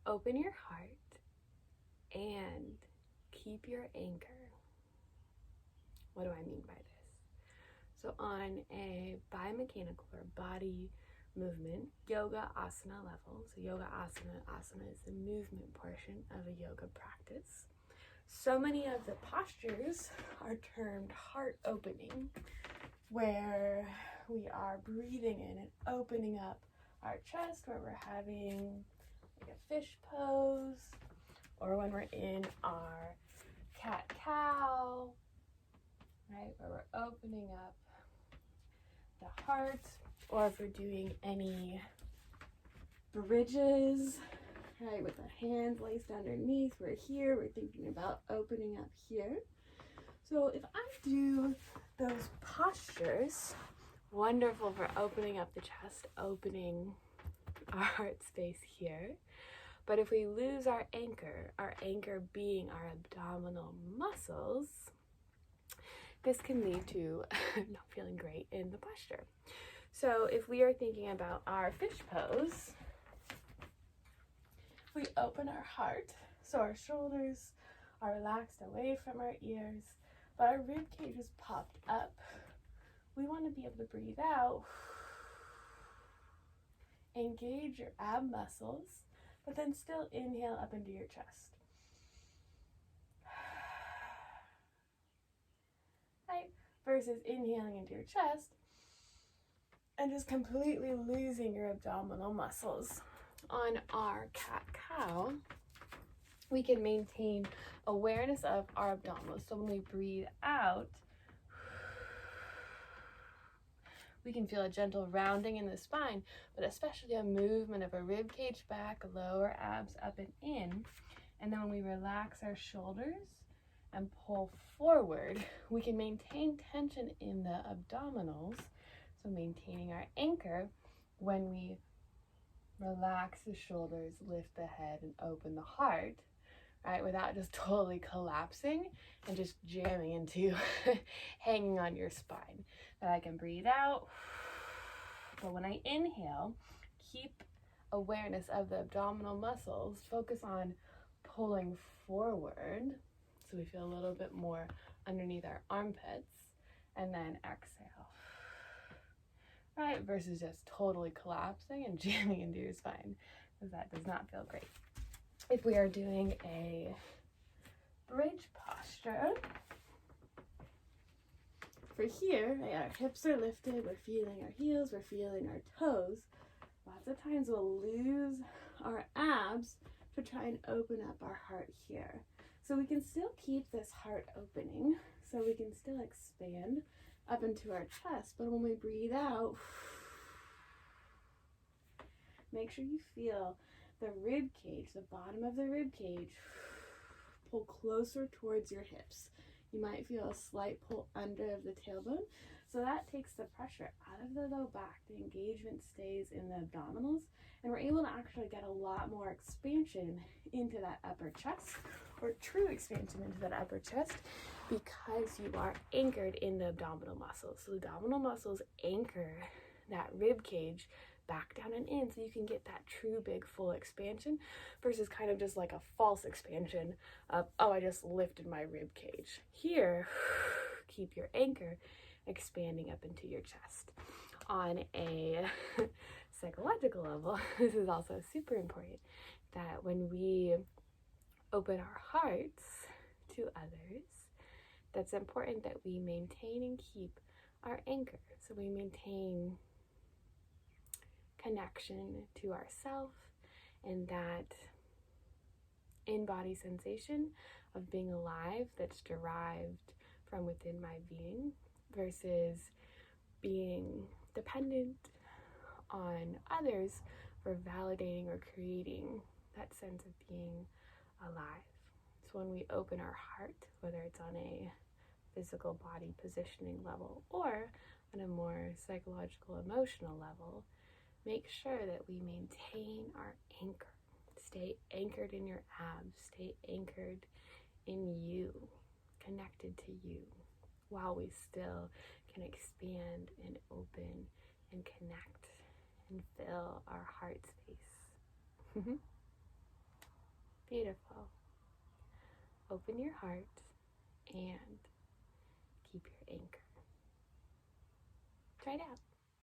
open your heart and keep your anchor. What do I mean by this? So on a biomechanical or body movement, yoga asana level, so yoga asana is the movement portion of a yoga practice. So many of the postures are termed heart opening, where we are breathing in and opening up our chest, where we're having like a fish pose, or when we're in our cat-cow, right, where we're opening up the heart, or if we're doing any bridges, right, with the hands laced underneath, we're here, we're thinking about opening up here. So if I do those postures, wonderful for opening up the chest, opening our heart space here. But if we lose our anchor being our abdominal muscles, this can lead to not feeling great in the posture. So if we are thinking about our fish pose, we open our heart, so our shoulders are relaxed away from our ears, but our rib cage is popped up. We want to be able to breathe out, engage your ab muscles, but then still inhale up into your chest. Right? Versus inhaling into your chest and just completely losing your abdominal muscles. On our cat-cow, we can maintain awareness of our abdominals. So when we breathe out, we can feel a gentle rounding in the spine, but especially a movement of a rib cage back, lower abs up and in. And then when we relax our shoulders and pull forward, we can maintain tension in the abdominals. So maintaining our anchor when we relax the shoulders, lift the head, and open the heart, right? Without just totally collapsing and just jamming into hanging on your spine. That I can breathe out. But when I inhale, keep awareness of the abdominal muscles. Focus on pulling forward, so we feel a little bit more underneath our armpits. And then exhale. Right, versus just totally collapsing and jamming into your spine, because that does not feel great. If we are doing a bridge posture, for here, our hips are lifted, we're feeling our heels, we're feeling our toes. Lots of times we'll lose our abs to try and open up our heart here. So we can still keep this heart opening, so we can still expand up into our chest, but when we breathe out, make sure you feel the rib cage, the bottom of the rib cage, pull closer towards your hips. You might feel a slight pull under of the tailbone, so that takes the pressure out of the low back. The engagement stays in the abdominals, and we're able to actually get a lot more expansion into that upper chest, or true expansion into that upper chest, because you are anchored in the abdominal muscles. So the abdominal muscles anchor that rib cage back down and in, so you can get that true big full expansion versus kind of just like a false expansion of, oh, I just lifted my rib cage. Here, keep your anchor expanding up into your chest. On a psychological level, this is also super important, that when we open our hearts to others, that's important that we maintain and keep our anchor. So we maintain connection to ourself and that in-body sensation of being alive that's derived from within my being, versus being dependent on others for validating or creating that sense of being alive. So when we open our heart, whether it's on a physical body positioning level or on a more psychological, emotional level, make sure that we maintain our anchor. Stay anchored in your abs, stay anchored in you, connected to you, while we still can expand and open and connect and fill our heart space. Beautiful. Open your heart and keep your anchor. Try it out.